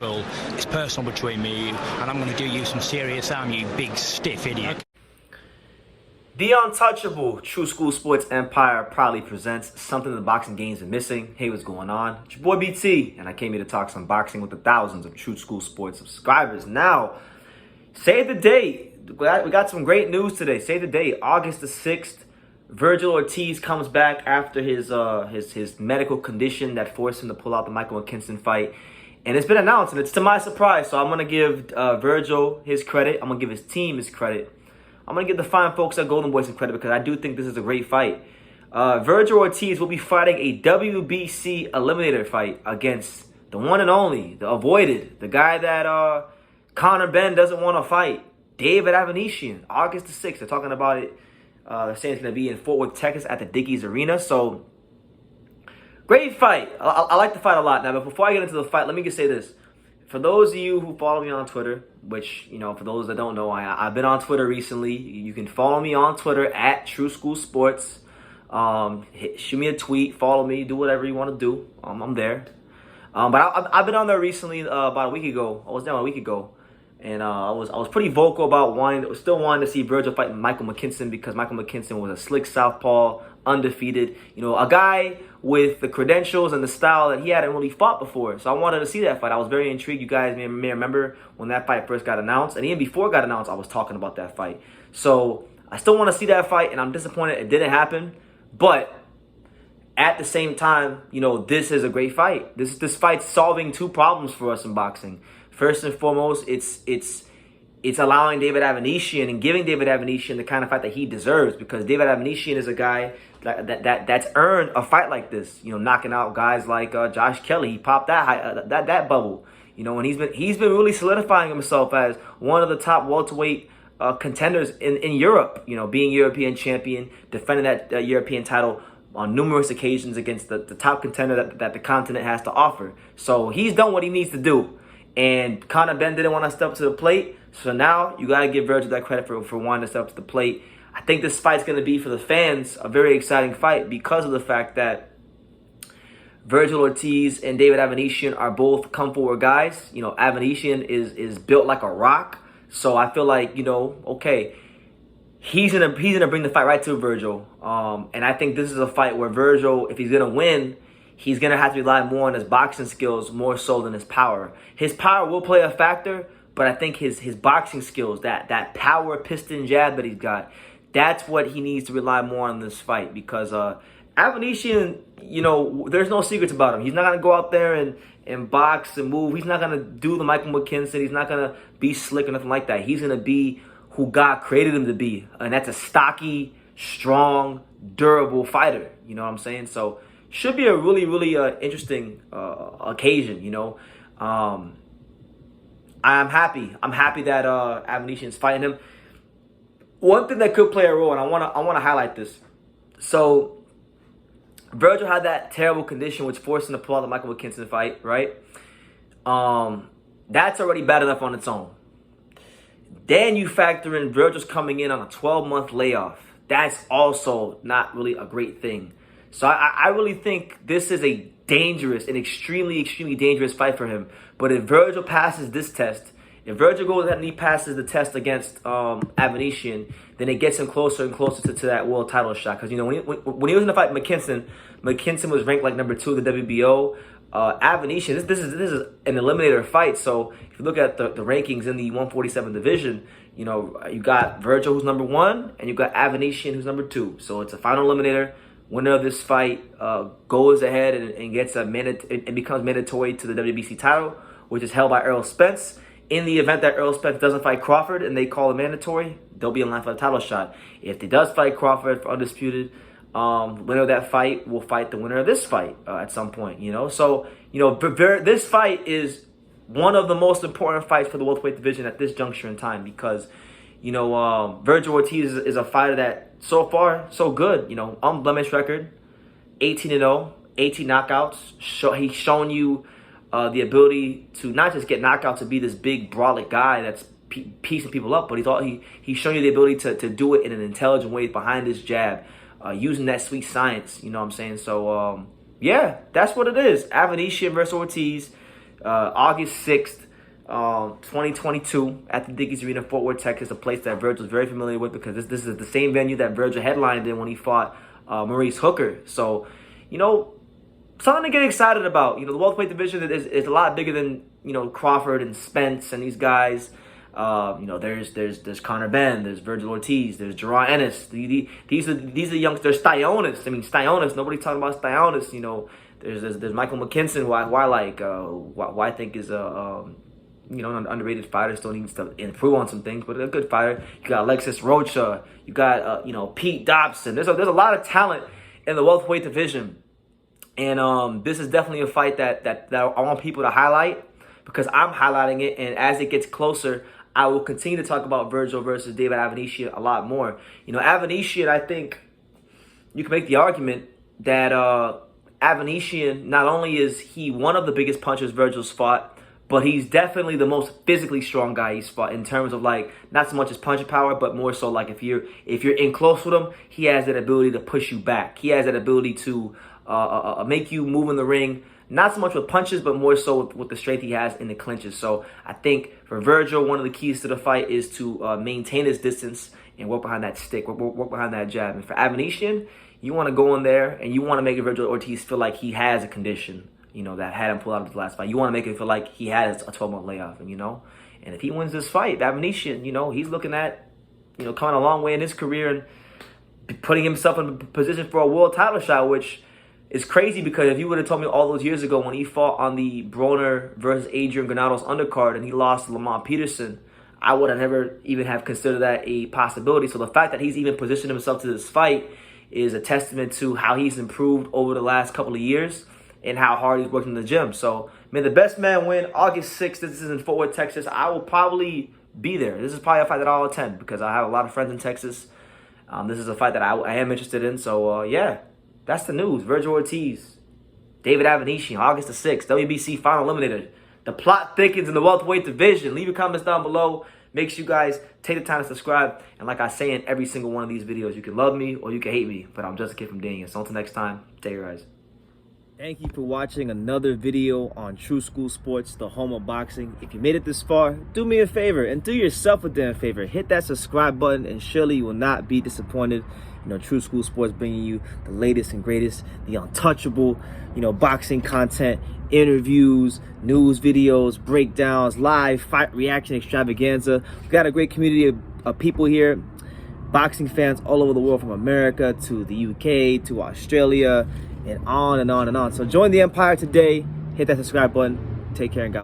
Well, it's personal between me and you, and I'm going to do you some serious harm, you big stiff idiot. The Untouchable True School Sports Empire proudly presents something the boxing games are missing. Hey, what's going on? It's your boy BT, and I came here to talk some boxing with the thousands of True School Sports subscribers. Now, save the date. We got some great news today. Save the date, August the 6th. Vergil Ortiz comes back after his medical condition that forced him to pull out the Michael McKinson fight. And it's been announced, and it's to my surprise. So I'm going to give Vergil his credit. I'm going to give his team his credit. I'm going to give the fine folks at Golden Boy some credit because I do think this is a great fight. Vergil Ortiz will be fighting a WBC eliminator fight against the one and only, the avoided, the guy that Conor Benn doesn't want to fight, David Avanesyan, August the 6th. They're talking about it. They're saying it's going to be in Fort Worth, Texas at the Dickies Arena. So, great fight. I like the fight a lot. Now, but before I get into the fight, let me just say this. For those of you who follow me on Twitter, which, for those that don't know, I've been on Twitter recently. You can follow me on Twitter at True School Sports. Shoot me a tweet, follow me, do whatever you want to do. I'm there. But I've been on there recently about a week ago. I was there a week ago. And I was pretty vocal about still wanting to see Vergil fight Michael McKinson because Michael McKinson was a slick southpaw, undefeated. A guy with the credentials and the style that he hadn't really fought before. So I wanted to see that fight. I was very intrigued. You guys may remember when that fight first got announced. And even before it got announced, I was talking about that fight. So I still want to see that fight, and I'm disappointed it didn't happen. But at the same time, this is a great fight. This fight's solving two problems for us in boxing. First and foremost, it's allowing David Avanesyan and giving David Avanesyan the kind of fight that he deserves, because David Avanesyan is a guy that's earned a fight like this. Knocking out guys like Josh Kelly. He popped that bubble. And he's been really solidifying himself as one of the top welterweight contenders in Europe. Being European champion, defending that European title on numerous occasions against the top contender that the continent has to offer. So he's done what he needs to do. And Conor Benn didn't want to step up to the plate. So now you got to give Vergil that credit for wanting to step up to the plate. I think this fight's going to be, for the fans, a very exciting fight because of the fact that Vergil Ortiz and David Avanesyan are both come forward guys. Avanesyan is built like a rock. So I feel like, okay, he's gonna bring the fight right to Vergil. And I think this is a fight where Vergil, if he's going to win, he's going to have to rely more on his boxing skills more so than his power. His power will play a factor, but I think his boxing skills, that power piston jab that he's got, that's what he needs to rely more on in this fight. Because Avanesyan, there's no secrets about him. He's not going to go out there and box and move. He's not going to do the Michael McKinson. He's not going to be slick or nothing like that. He's going to be who God created him to be. And that's a stocky, strong, durable fighter. You know what I'm saying? So should be a really, really interesting occasion, I'm happy. I'm happy that Avanesyan's fighting him. One thing that could play a role, and I want to highlight this. So Vergil had that terrible condition which forced him to pull out the Michael McKinson fight, right? That's already bad enough on its own. Then you factor in Vergil's coming in on a 12-month layoff. That's also not really a great thing. So I really think this is a dangerous, an extremely, extremely dangerous fight for him. But if Vergil passes this test, if Vergil goes ahead and he passes the test against Avanesyan, then it gets him closer and closer to that world title shot. Because, when he was in the fight with McKinson was ranked like number 2 in the WBO. Avanesyan, this is an eliminator fight. So if you look at the rankings in the 147 division, you got Vergil, who's number 1, and you got Avanesyan, who's number 2. So it's a final eliminator. Winner of this fight goes ahead and gets it becomes mandatory to the WBC title, which is held by Errol Spence. In the event that Errol Spence doesn't fight Crawford and they call it mandatory, they'll be in line for the title shot. If he does fight Crawford for undisputed, the winner of that fight will fight the winner of this fight at some point. So this fight is one of the most important fights for the welterweight division at this juncture in time, because Vergil Ortiz is a fighter that so far so good. Unblemished record, 18-0, 18 knockouts. He's shown you the ability to not just get knockouts, to be this big brolic guy that's piecing people up, but he's shown you the ability to do it in an intelligent way behind his jab, using that sweet science. You know what I'm saying? So yeah, that's what it is. Avanesyan versus Ortiz. August 6th, 2022 at the Dickies Arena, Fort Worth, Texas, a place that Virgil is very familiar with because this is the same venue that Virgil headlined in when he fought Maurice Hooker. So, something to get excited about. The welterweight division is a lot bigger than, Crawford and Spence and these guys. There's Conor Benn, there's Virgil Ortiz, there's Jaron Ennis. These are young. There's Styontis. Styontis. Nobody talking about Styontis. There's Michael McKinson, who I think is an underrated fighter. Still needs to improve on some things, but a good fighter. You got Alexis Rocha. You got Pete Dobson. There's a lot of talent in the welterweight division, and this is definitely a fight that I want people to highlight because I'm highlighting it. And as it gets closer, I will continue to talk about Virgil versus David Avanesyan a lot more. Avanesyan, I think you can make the argument that Avanesyan, not only is he one of the biggest punchers Virgil's fought, but he's definitely the most physically strong guy he's fought in terms of not so much his punching power, but more so if you're in close with him, he has that ability to push you back. He has that ability to make you move in the ring, not so much with punches, but more so with the strength he has in the clinches. So I think for Virgil, one of the keys to the fight is to maintain his distance and work behind that stick, work behind that jab. And for Avanesyan, you want to go in there and you want to make Virgil Ortiz feel like he has a condition, that had him pull out of the last fight. You want to make it feel like he has a 12-month layoff, and if he wins this fight, Avanesyan, he's looking at, coming a long way in his career and putting himself in a position for a world title shot, which is crazy because if you would have told me all those years ago when he fought on the Broner versus Adrian Granados undercard and he lost to Lamont Peterson, I would have never even have considered that a possibility. So the fact that he's even positioned himself to this fight is a testament to how he's improved over the last couple of years and how hard he's worked in the gym. So, may the best man win. August 6th, this is in Fort Worth, Texas. I will probably be there. This is probably a fight that I'll attend because I have a lot of friends in Texas. This is a fight that I am interested in. So, yeah, that's the news. Virgil Ortiz, David Avanesyan, August the 6th, WBC final eliminator. The plot thickens in the welterweight division. Leave your comments down below. Make sure you guys take the time to subscribe. And like I say in every single one of these videos, you can love me or you can hate me, but I'm just a kid from Daniel. So until next time, take care, guys. Thank you for watching another video on True School Sports, the home of boxing. If you made it this far, do me a favor and do yourself a damn favor. Hit that subscribe button and surely you will not be disappointed. True School Sports bringing you the latest and greatest, the untouchable, boxing content, interviews, news videos, breakdowns, live fight reaction extravaganza. We've got a great community of people here, boxing fans all over the world, from America to the UK to Australia, and on and on and on. So join the empire today. Hit that subscribe button. Take care and God.